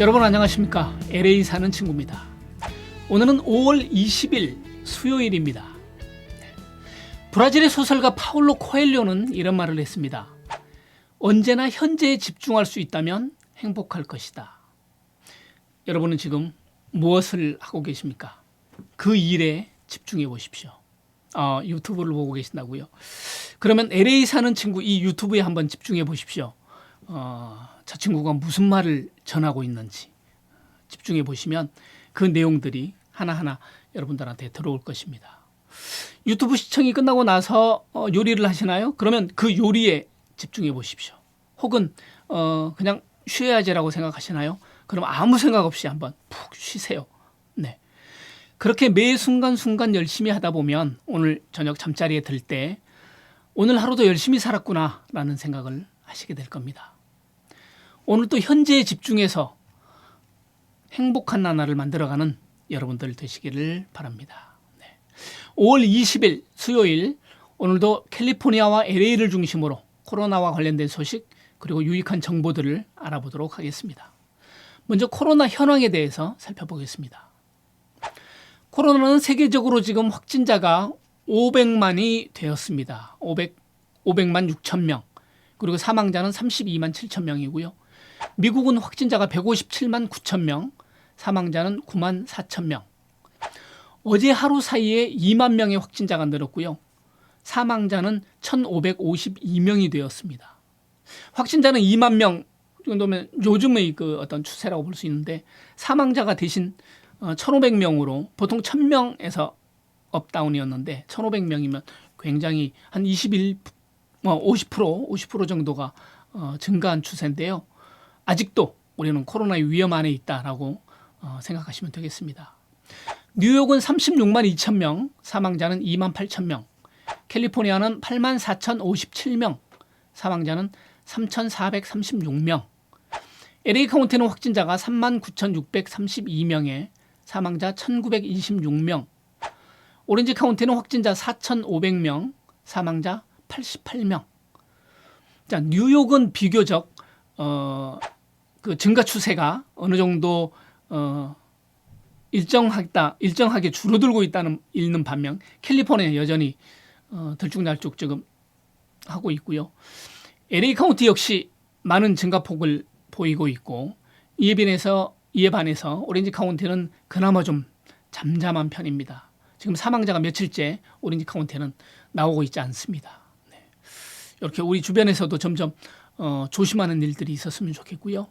여러분 안녕하십니까? LA 사는 친구입니다. 오늘은 5월 20일 수요일입니다. 브라질의 소설가 파울로 코엘료는 이런 말을 했습니다. 언제나 현재에 집중할 수 있다면 행복할 것이다. 여러분은 지금 무엇을 하고 계십니까? 그 일에 집중해 보십시오. 유튜브를 보고 계신다고요? 그러면 LA 사는 친구 이 유튜브에 한번 집중해 보십시오. 저 친구가 무슨 말을 전하고 있는지 집중해 보시면 그 내용들이 하나하나 여러분들한테 들어올 것입니다. 유튜브 시청이 끝나고 나서 요리를 하시나요? 그러면 그 요리에 집중해 보십시오. 혹은 그냥 쉬어야지라고 생각하시나요? 그럼 아무 생각 없이 한번 푹 쉬세요. 네. 그렇게 매 순간순간 열심히 하다 보면 오늘 저녁 잠자리에 들 때 오늘 하루도 열심히 살았구나 라는 생각을 하시게 될 겁니다. 오늘 또 현재에 집중해서 행복한 나날을 만들어가는 여러분들 되시기를 바랍니다. 네. 5월 20일 수요일 오늘도 캘리포니아와 LA를 중심으로 코로나와 관련된 소식 그리고 유익한 정보들을 알아보도록 하겠습니다. 먼저 코로나 현황에 대해서 살펴보겠습니다. 코로나는 세계적으로 지금 확진자가 500만이 되었습니다. 500만 6천 명. 그리고 사망자는 32만 7천 명이고요. 미국은 확진자가 157만 9천 명, 사망자는 9만 4천 명. 어제 하루 사이에 2만 명의 확진자가 늘었고요. 사망자는 1,552명이 되었습니다. 확진자는 2만 명 정도면 요즘의 그 어떤 추세라고 볼 수 있는데 사망자가 대신 1,500명으로 보통 1,000명에서 업다운이었는데 1,500명이면 굉장히 한 50% 정도가 증가한 추세인데요. 아직도 우리는 코로나의 위험 안에 있다라고 생각하시면 되겠습니다. 뉴욕은 36만 2천 명, 사망자는 2만 8천 명, 캘리포니아는 8만 4,057명, 사망자는 3,436명, LA 카운티는 확진자가 3만 9,632명에 사망자 1,926명, 오렌지 카운티는 확진자 4,500명, 사망자 88명. 자, 뉴욕은 비교적 그 증가 추세가 어느 정도 일정하게 줄어들고 있는 반면 캘리포니아 여전히 들쭉날쭉 지금 하고 있고요. LA 카운티 역시 많은 증가폭을 보이고 있고 이에 반해서 오렌지 카운티는 그나마 좀 잠잠한 편입니다. 지금 사망자가 며칠째 오렌지 카운티는 나오고 있지 않습니다. 네. 이렇게 우리 주변에서도 점점 조심하는 일들이 있었으면 좋겠고요.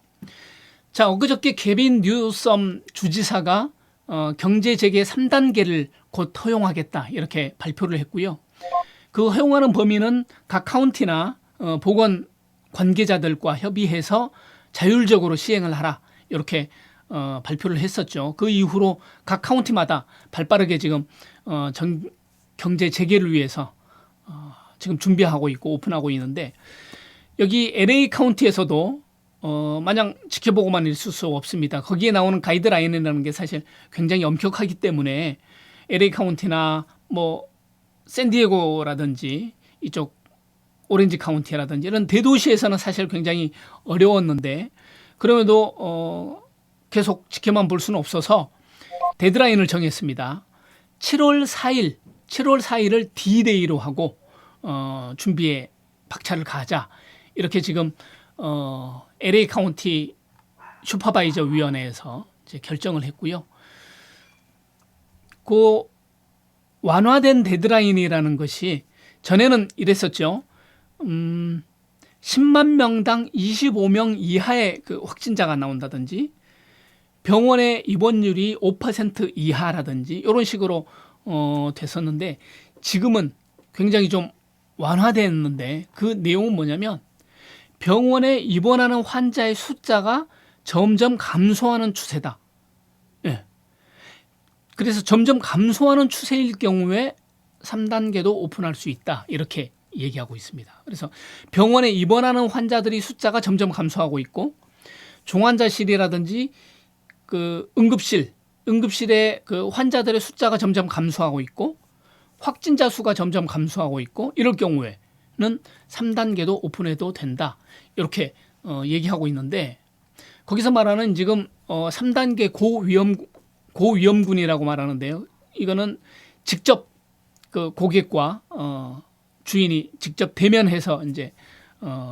자, 엊그저께 게빈 뉴섬 주지사가 경제 재개 3단계를 곧 허용하겠다 이렇게 발표를 했고요. 그 허용하는 범위는 각 카운티나 보건 관계자들과 협의해서 자율적으로 시행을 하라 이렇게 발표를 했었죠. 그 이후로 각 카운티마다 발빠르게 지금 경제 재개를 위해서 지금 준비하고 있고 오픈하고 있는데 여기 LA 카운티에서도 마냥 지켜보고만 있을 수 없습니다. 거기에 나오는 가이드라인이라는 게 사실 굉장히 엄격하기 때문에 LA 카운티나 뭐 샌디에고라든지 이쪽 오렌지 카운티라든지 이런 대도시에서는 사실 굉장히 어려웠는데 그럼에도 계속 지켜만 볼 수는 없어서 데드라인을 정했습니다. 7월 4일을 D-Day로 하고 준비에 박차를 가하자 이렇게 지금 LA 카운티 슈퍼바이저 위원회에서 이제 결정을 했고요. 그 완화된 데드라인이라는 것이 전에는 이랬었죠. 10만 명당 25명 이하의 그 확진자가 나온다든지 병원의 입원율이 5% 이하라든지 이런 식으로 됐었는데 지금은 굉장히 좀 완화됐는데 그 내용은 뭐냐면 병원에 입원하는 환자의 숫자가 점점 감소하는 추세다. 예. 그래서 점점 감소하는 추세일 경우에 3단계도 오픈할 수 있다. 이렇게 얘기하고 있습니다. 그래서 병원에 입원하는 환자들이 숫자가 점점 감소하고 있고 중환자실이라든지 그 응급실의 그 환자들의 숫자가 점점 감소하고 있고 확진자 수가 점점 감소하고 있고 이럴 경우에는 3단계도 오픈해도 된다. 이렇게 얘기하고 있는데 거기서 말하는 지금 3단계 고위험군이라고 말하는데요. 이거는 직접 그 고객과 주인이 직접 대면해서 이제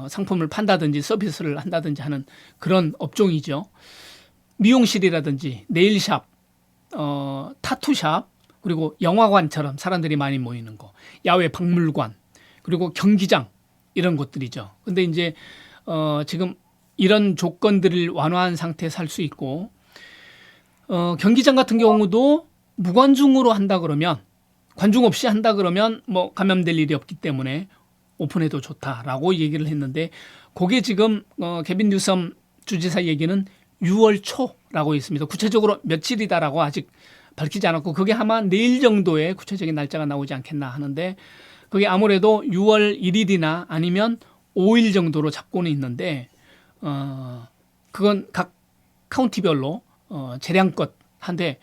상품을 판다든지 서비스를 한다든지 하는 그런 업종이죠. 미용실이라든지 네일샵, 타투샵, 그리고 영화관처럼 사람들이 많이 모이는 거, 야외 박물관, 그리고 경기장 이런 곳들이죠. 근데 이제 지금 이런 조건들을 완화한 상태에서 할 수 있고, 경기장 같은 경우도 무관중으로 한다 그러면, 관중 없이 한다 그러면 뭐 감염될 일이 없기 때문에 오픈해도 좋다라고 얘기를 했는데, 그게 지금 개빈 뉴섬 주지사 얘기는 6월 초라고 있습니다. 구체적으로 며칠이다라고 아직 밝히지 않았고, 그게 아마 내일 정도에 구체적인 날짜가 나오지 않겠나 하는데, 그게 아무래도 6월 1일이나 아니면 5일 정도로 잡고는 있는데, 그건 각 카운티별로 재량껏 한데,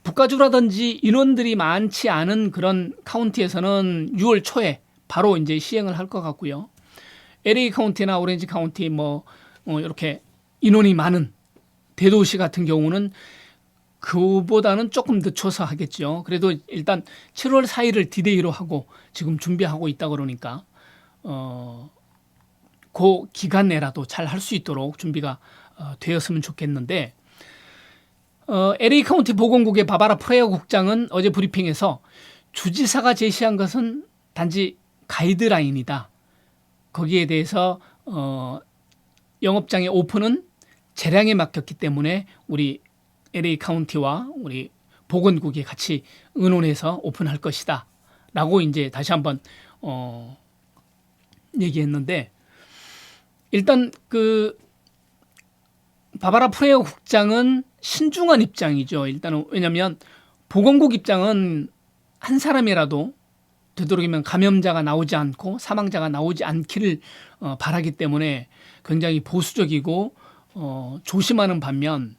북가주라든지 인원들이 많지 않은 그런 카운티에서는 6월 초에 바로 이제 시행을 할 것 같고요. LA 카운티나 오렌지 카운티 이렇게 인원이 많은 대도시 같은 경우는 그보다는 조금 늦춰서 하겠죠. 그래도 일단 7월 4일을 디데이로 하고 지금 준비하고 있다 그러니까 그 기간 내라도 잘 할 수 있도록 준비가 되었으면 좋겠는데, LA 카운티 보건국의 바바라 프레어 국장은 어제 브리핑에서 주지사가 제시한 것은 단지 가이드라인이다. 거기에 대해서 영업장의 오픈은 재량에 맡겼기 때문에 우리 LA 카운티와 우리 보건국이 같이 의논해서 오픈할 것이다 라고 이제 다시 한번 얘기했는데, 일단 그 바바라 프레어 국장은 신중한 입장이죠. 일단은 왜냐하면 보건국 입장은 한 사람이라도 되도록이면 감염자가 나오지 않고 사망자가 나오지 않기를 바라기 때문에 굉장히 보수적이고 조심하는 반면,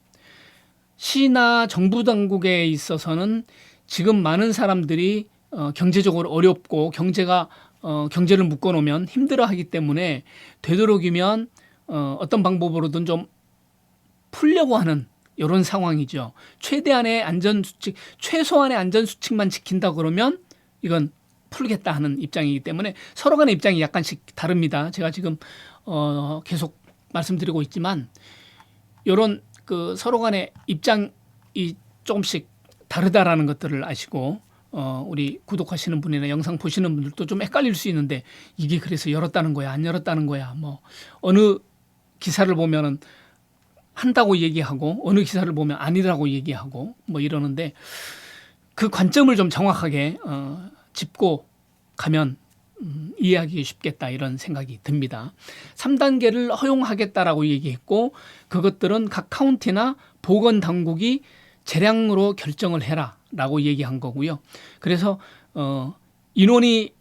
시나 정부 당국에 있어서는 지금 많은 사람들이 경제적으로 어렵고 경제를 묶어놓으면 힘들어하기 때문에 되도록이면 어떤 방법으로든 좀 풀려고 하는 이런 상황이죠. 최소한의 안전수칙만 지킨다 그러면 이건 풀겠다 하는 입장이기 때문에 서로 간의 입장이 약간씩 다릅니다. 제가 지금 계속 말씀드리고 있지만 이런 그 서로 간의 입장이 조금씩 다르다라는 것들을 아시고 우리 구독하시는 분이나 영상 보시는 분들도 좀 헷갈릴 수 있는데, 이게 그래서 열었다는 거야 안 열었다는 거야, 뭐 어느 기사를 보면은 한다고 얘기하고 어느 기사를 보면 아니라고 얘기하고 뭐 이러는데, 그 관점을 좀 정확하게 짚고 가면 이해하기 쉽겠다 이런 생각이 듭니다. 3단계를 허용하겠다라고 얘기했고, 그것들은 각 카운티나 보건당국이 재량으로 결정을 해라 라고 얘기한 거고요. 그래서 인원이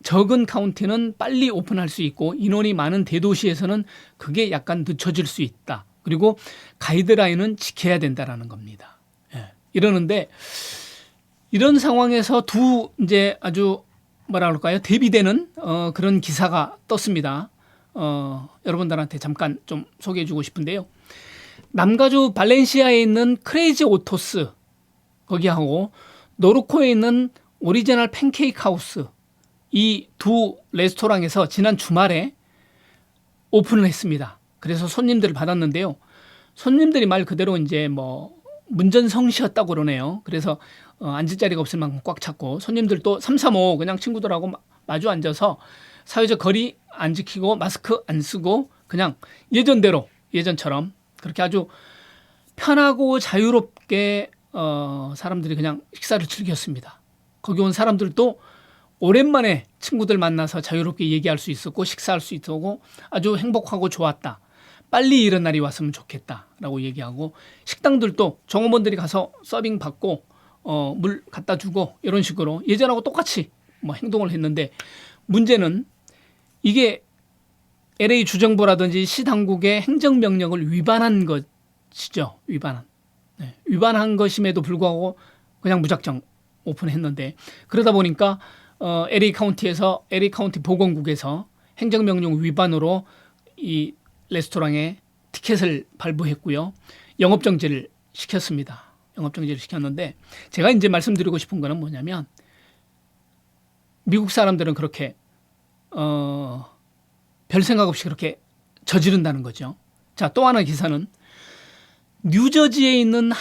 적은 카운티는 빨리 오픈할 수 있고, 인원이 많은 대도시에서는 그게 약간 늦춰질 수 있다. 그리고 가이드라인은 지켜야 된다라는 겁니다. 예. 이러는데, 이런 상황에서 이제 아주 뭐라 그럴까요? 대비되는 그런 기사가 떴습니다. 여러분들한테 잠깐 좀 소개해 주고 싶은데요. 남가주 발렌시아에 있는 크레이지 오토스 거기하고 노르코에 있는 오리지널 팬케이크 하우스, 이 두 레스토랑에서 지난 주말에 오픈을 했습니다. 그래서 손님들을 받았는데요. 손님들이 말 그대로 이제 뭐 문전성시였다고 그러네요. 그래서 앉을 자리가 없을 만큼 꽉 찼고, 손님들도 335 그냥 친구들하고 마주 앉아서 사회적 거리 안 지키고 마스크 안 쓰고 그냥 예전처럼 그렇게 아주 편하고 자유롭게 사람들이 그냥 식사를 즐겼습니다. 거기 온 사람들도 오랜만에 친구들 만나서 자유롭게 얘기할 수 있었고 식사할 수 있었고 아주 행복하고 좋았다. 빨리 이런 날이 왔으면 좋겠다라고 얘기하고, 식당들도 종업원들이 가서 서빙 받고 물 갖다 주고 이런 식으로 예전하고 똑같이 뭐 행동을 했는데, 문제는 이게 LA 주정부라든지 시 당국의 행정명령을 위반한 것이죠. 위반한 것임에도 불구하고 그냥 무작정 오픈했는데, 그러다 보니까 LA 카운티 보건국에서 행정명령 위반으로 이 레스토랑에 티켓을 발부했고요. 영업정지를 시켰습니다. 영업정지를 시켰는데 제가 이제 말씀드리고 싶은 거는 뭐냐면 미국 사람들은 그렇게 별 생각 없이 그렇게 저지른다는 거죠. 자, 또 하나 기사는 뉴저지에 있는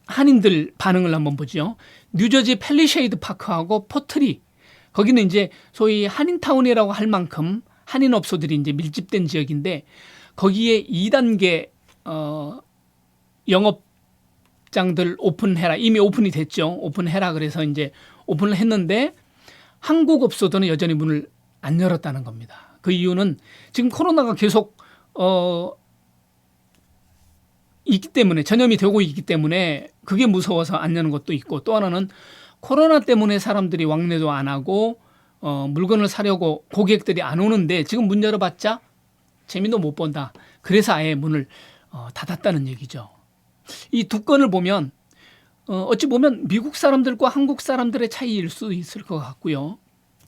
한인들 반응을 한번 보죠. 뉴저지 팰리쉐이드 파크하고 포트리, 거기는 이제 소위 한인타운이라고 할 만큼 한인 업소들이 이제 밀집된 지역인데 거기에 2단계 영업장들 오픈해라. 이미 오픈이 됐죠. 오픈해라. 그래서 이제 오픈을 했는데 한국 업소들은 여전히 문을 안 열었다는 겁니다. 그 이유는 지금 코로나가 계속 있기 때문에, 전염이 되고 있기 때문에 그게 무서워서 안 여는 것도 있고, 또 하나는 코로나 때문에 사람들이 왕래도 안 하고 물건을 사려고 고객들이 안 오는데 지금 문 열어봤자 재미도 못 본다. 그래서 아예 문을 닫았다는 얘기죠. 이 두 건을 보면 어찌 보면 미국 사람들과 한국 사람들의 차이일 수 있을 것 같고요.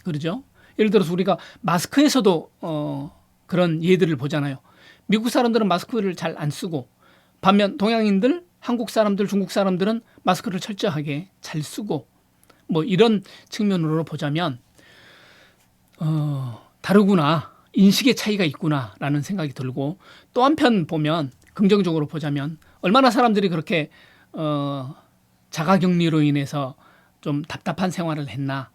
그러죠? 예를 들어서 우리가 마스크에서도 그런 예들을 보잖아요. 미국 사람들은 마스크를 잘 안 쓰고 반면 동양인들, 한국 사람들, 중국 사람들은 마스크를 철저하게 잘 쓰고 뭐 이런 측면으로 보자면 다르구나, 인식의 차이가 있구나라는 생각이 들고, 또 한편 보면 긍정적으로 보자면 얼마나 사람들이 그렇게 자가격리로 인해서 좀 답답한 생활을 했나.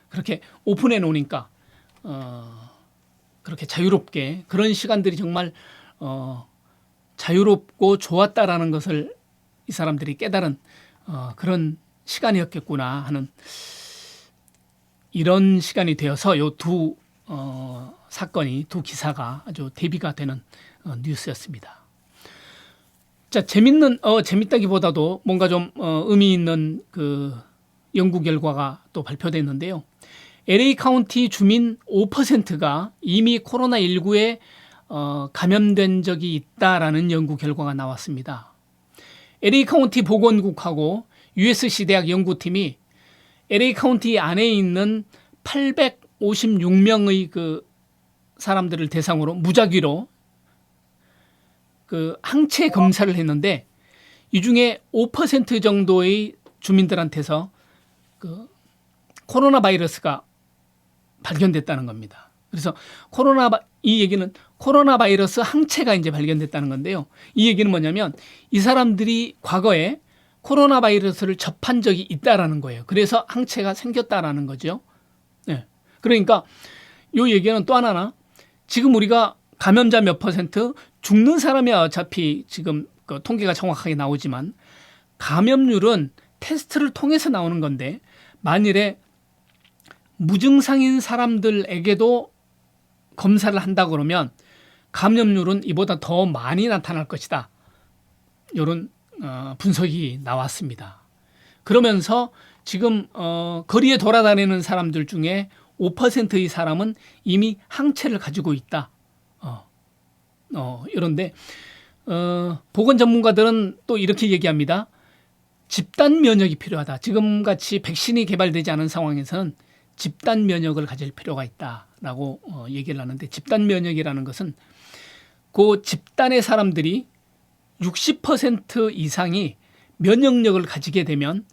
그렇게 오픈해 놓으니까 그렇게 자유롭게 그런 시간들이 정말 자유롭고 좋았다라는 것을 이 사람들이 깨달은 그런 시간이었겠구나 하는, 이런 시간이 되어서 요 두 사건이, 두 기사가 아주 대비가 되는 뉴스였습니다. 자, 재밌다기보다도 뭔가 좀 의미 있는 그 연구 결과가 또 발표됐는데요. LA 카운티 주민 5%가 이미 코로나19에 감염된 적이 있다라는 연구 결과가 나왔습니다. LA 카운티 보건국하고 USC 대학 연구팀이 LA 카운티 안에 있는 856명의 그 사람들을 대상으로 무작위로 그 항체 검사를 했는데 이 중에 5% 정도의 주민들한테서 그 코로나 바이러스가 발견됐다는 겁니다. 그래서 이 얘기는 코로나 바이러스 항체가 이제 발견됐다는 건데요. 이 얘기는 뭐냐면 이 사람들이 과거에 코로나 바이러스를 접한 적이 있다라는 거예요. 그래서 항체가 생겼다라는 거죠. 네. 그러니까 이 얘기는 또 하나나, 지금 우리가 감염자 몇 %, 죽는 사람이 어차피 지금 그 통계가 정확하게 나오지만 감염률은 테스트를 통해서 나오는 건데, 만일에 무증상인 사람들에게도 검사를 한다 그러면 감염률은 이보다 더 많이 나타날 것이다. 이런 분석이 나왔습니다. 그러면서 지금 거리에 돌아다니는 사람들 중에 5%의 사람은 이미 항체를 가지고 있다. 이런데 보건 전문가들은 또 이렇게 얘기합니다. 집단 면역이 필요하다. 지금같이 백신이 개발되지 않은 상황에서는 집단 면역을 가질 필요가 있다라고 얘기를 하는데, 집단 면역이라는 것은 그 집단의 사람들이 60% 이상이 면역력을 가지게 되면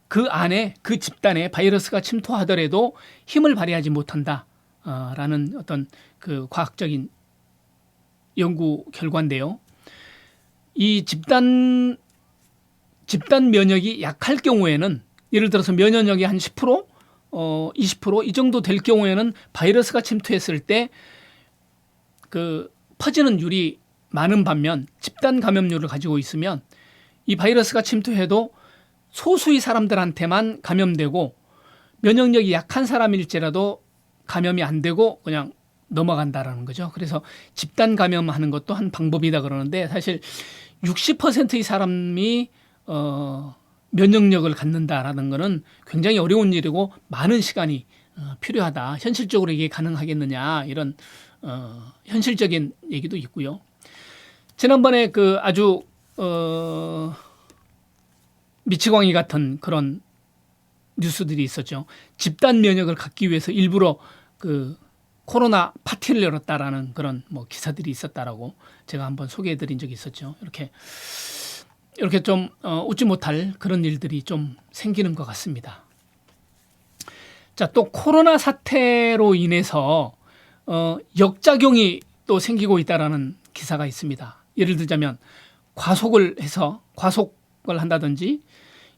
그 안에, 그 집단에 바이러스가 침투하더라도 힘을 발휘하지 못한다라는 어떤 그 과학적인 연구 결과인데요. 이 집단 면역이 약할 경우에는, 예를 들어서 면역력이 한 10%, 20% 이 정도 될 경우에는 바이러스가 침투했을 때 그 퍼지는 율이 많은 반면, 집단 감염률을 가지고 있으면 이 바이러스가 침투해도 소수의 사람들한테만 감염되고 면역력이 약한 사람일지라도 감염이 안 되고 그냥 넘어간다라는 거죠. 그래서 집단 감염하는 것도 한 방법이다 그러는데, 사실 60%의 사람이 면역력을 갖는다라는 것은 굉장히 어려운 일이고 많은 시간이 필요하다. 현실적으로 이게 가능하겠느냐, 이런 현실적인 얘기도 있고요. 지난번에 그 아주 미치광이 같은 그런 뉴스들이 있었죠. 집단 면역을 갖기 위해서 일부러 그 코로나 파티를 열었다라는 그런 뭐 기사들이 있었다라고 제가 한번 소개해드린 적이 있었죠. 이렇게 좀 웃지 못할 그런 일들이 좀 생기는 것 같습니다. 자, 또 코로나 사태로 인해서 역작용이 또 생기고 있다라는 기사가 있습니다. 예를 들자면 과속을 한다든지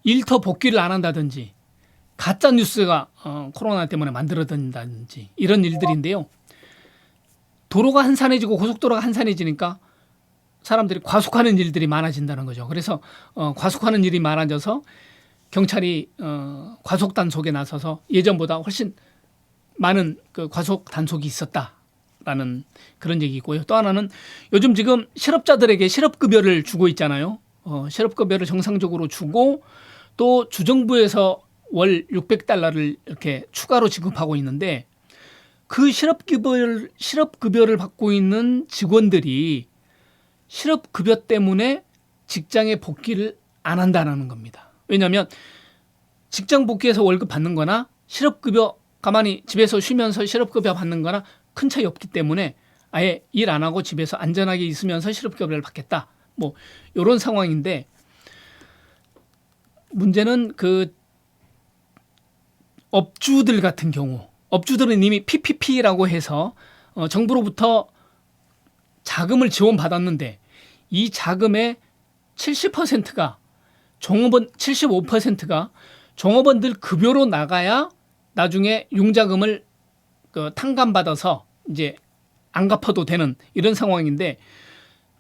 일터 복귀를 안 한다든지 가짜 뉴스가 코로나 때문에 만들어진다든지 이런 일들인데요. 도로가 한산해지고 고속도로가 한산해지니까 사람들이 과속하는 일들이 많아진다는 거죠. 그래서 과속하는 일이 많아져서 경찰이 과속 단속에 나서서 예전보다 훨씬 많은 그 과속 단속이 있었다라는 그런 얘기고요. 또 하나는 요즘 지금 실업자들에게 실업급여를 주고 있잖아요. 실업급여를 정상적으로 주고 또 주정부에서 월 $600를 이렇게 추가로 지급하고 있는데 그 실업급여를 받고 있는 직원들이 실업급여 때문에 직장에 복귀를 안 한다는 겁니다. 왜냐하면 직장 복귀해서 월급 받는 거나 실업급여 가만히 집에서 쉬면서 실업급여 받는 거나 큰 차이 없기 때문에 아예 일 안 하고 집에서 안전하게 있으면서 실업급여를 받겠다. 뭐 이런 상황인데 문제는 그 업주들 같은 경우 업주들은 이미 PPP라고 해서 정부로부터 자금을 지원받았는데 이 자금의 70%가 종업원 75%가 종업원들 급여로 나가야 나중에 융자금을 탕감받아서 이제 안 갚아도 되는 이런 상황인데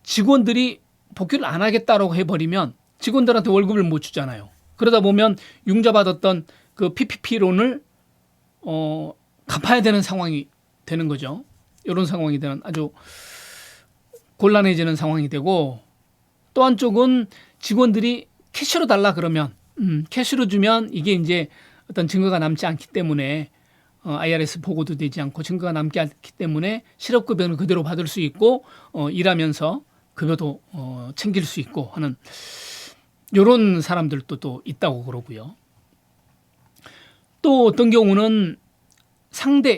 직원들이 복귀를 안 하겠다라고 해버리면 직원들한테 월급을 못 주잖아요. 그러다 보면 융자 받았던 그 PPP론을 갚아야 되는 상황이 되는 거죠. 이런 상황이 되는 아주 곤란해지는 상황이 되고 또 한쪽은 직원들이 캐시로 달라 그러면 캐시로 주면 이게 이제 어떤 증거가 남지 않기 때문에 IRS 보고도 되지 않고 증거가 남지 않기 때문에 실업급여는 그대로 받을 수 있고 일하면서 급여도 챙길 수 있고 하는 이런 사람들도 또 있다고 그러고요. 또 어떤 경우는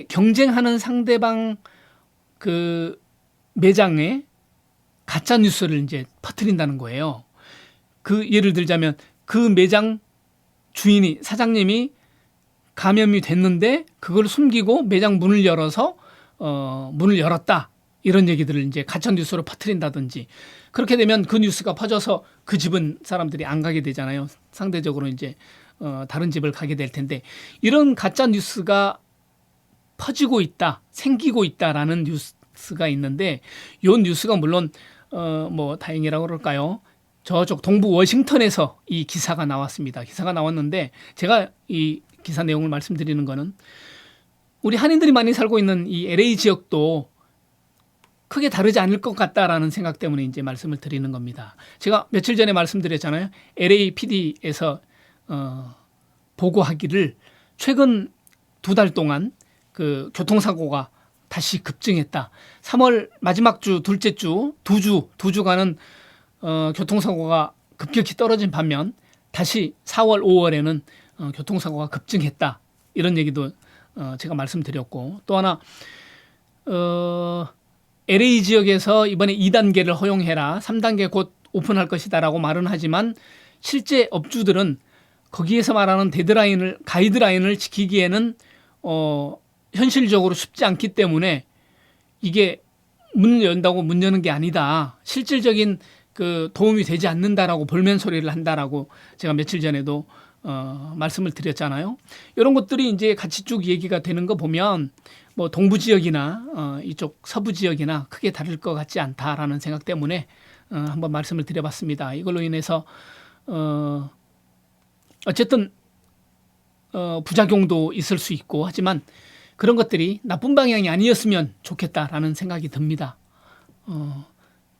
경쟁하는 상대방 그 매장에 가짜 뉴스를 이제 퍼뜨린다는 거예요. 그 예를 들자면 그 매장 주인이 사장님이 감염이 됐는데 그걸 숨기고 매장 문을 열어서 문을 열었다. 이런 얘기들을 이제 가짜 뉴스로 퍼뜨린다든지 그렇게 되면 그 뉴스가 퍼져서 그 집은 사람들이 안 가게 되잖아요. 상대적으로 이제 다른 집을 가게 될 텐데 이런 가짜 뉴스가 퍼지고 있다, 생기고 있다라는 뉴스가 있는데 이 뉴스가 물론 뭐 다행이라고 그럴까요? 저쪽 동부 워싱턴에서 이 기사가 나왔습니다. 기사가 나왔는데 제가 이 기사 내용을 말씀드리는 거는 우리 한인들이 많이 살고 있는 이 LA 지역도 크게 다르지 않을 것 같다라는 생각 때문에 이제 말씀을 드리는 겁니다. 제가 며칠 전에 말씀드렸잖아요. LAPD에서 보고하기를 최근 2달 동안 그 교통사고가 다시 급증했다. 3월 마지막 주, 둘째 주, 두 주간은 교통사고가 급격히 떨어진 반면 다시 4월, 5월에는 교통사고가 급증했다. 이런 얘기도 제가 말씀드렸고 또 하나 LA 지역에서 이번에 2단계를 허용해라. 3단계 곧 오픈할 것이다라고 말은 하지만 실제 업주들은 거기에서 말하는 가이드라인을 지키기에는 현실적으로 쉽지 않기 때문에 이게 문 연다고 문 여는 게 아니다. 실질적인 그 도움이 되지 않는다라고 볼멘 소리를 한다라고 제가 며칠 전에도 말씀을 드렸잖아요. 이런 것들이 이제 같이 쭉 얘기가 되는 거 보면 뭐 동부 지역이나 이쪽 서부 지역이나 크게 다를 것 같지 않다라는 생각 때문에 한번 말씀을 드려봤습니다. 이걸로 인해서 어쨌든 부작용도 있을 수 있고 하지만 그런 것들이 나쁜 방향이 아니었으면 좋겠다라는 생각이 듭니다.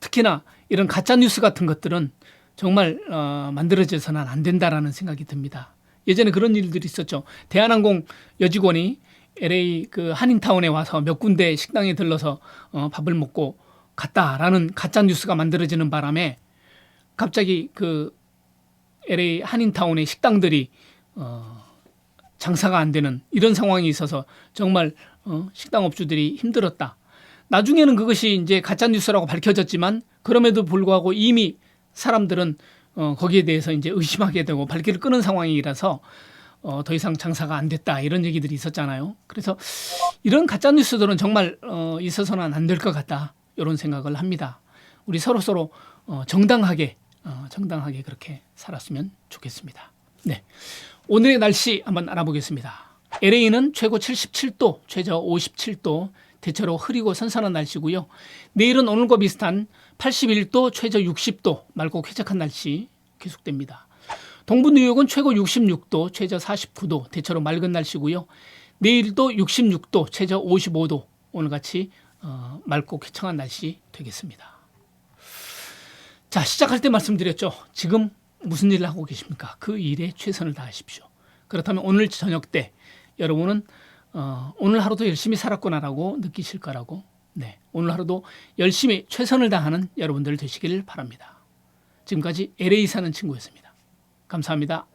특히나 이런 가짜 뉴스 같은 것들은 정말 만들어져서는 안 된다라는 생각이 듭니다. 예전에 그런 일들이 있었죠. 대한항공 여직원이 LA 그 한인타운에 와서 몇 군데 식당에 들러서 밥을 먹고 갔다라는 가짜 뉴스가 만들어지는 바람에 갑자기 그 LA 한인타운의 식당들이 장사가 안 되는 이런 상황이 있어서 정말 식당 업주들이 힘들었다. 나중에는 그것이 이제 가짜 뉴스라고 밝혀졌지만 그럼에도 불구하고 이미 사람들은 거기에 대해서 이제 의심하게 되고 발길을 끄는 상황이라서 더 이상 장사가 안 됐다 이런 얘기들이 있었잖아요. 그래서 이런 가짜 뉴스들은 정말 있어서는 안 될 것 같다 이런 생각을 합니다. 우리 서로 정당하게 그렇게 살았으면 좋겠습니다. 네, 오늘의 날씨 한번 알아보겠습니다. LA는 최고 77도, 최저 57도, 대체로 흐리고 선선한 날씨고요. 내일은 오늘과 비슷한 81도, 최저 60도, 맑고 쾌적한 날씨 계속됩니다. 동부 뉴욕은 최고 66도, 최저 49도, 대체로 맑은 날씨고요. 내일도 66도, 최저 55도, 오늘같이 맑고 쾌청한 날씨 되겠습니다. 자, 시작할 때 말씀드렸죠. 지금 무슨 일을 하고 계십니까? 그 일에 최선을 다하십시오. 그렇다면 오늘 저녁 때 여러분은 오늘 하루도 열심히 살았구나라고 느끼실 거라고, 네, 오늘 하루도 열심히 최선을 다하는 여러분들 되시길 바랍니다. 지금까지 LA 사는 친구였습니다. 감사합니다.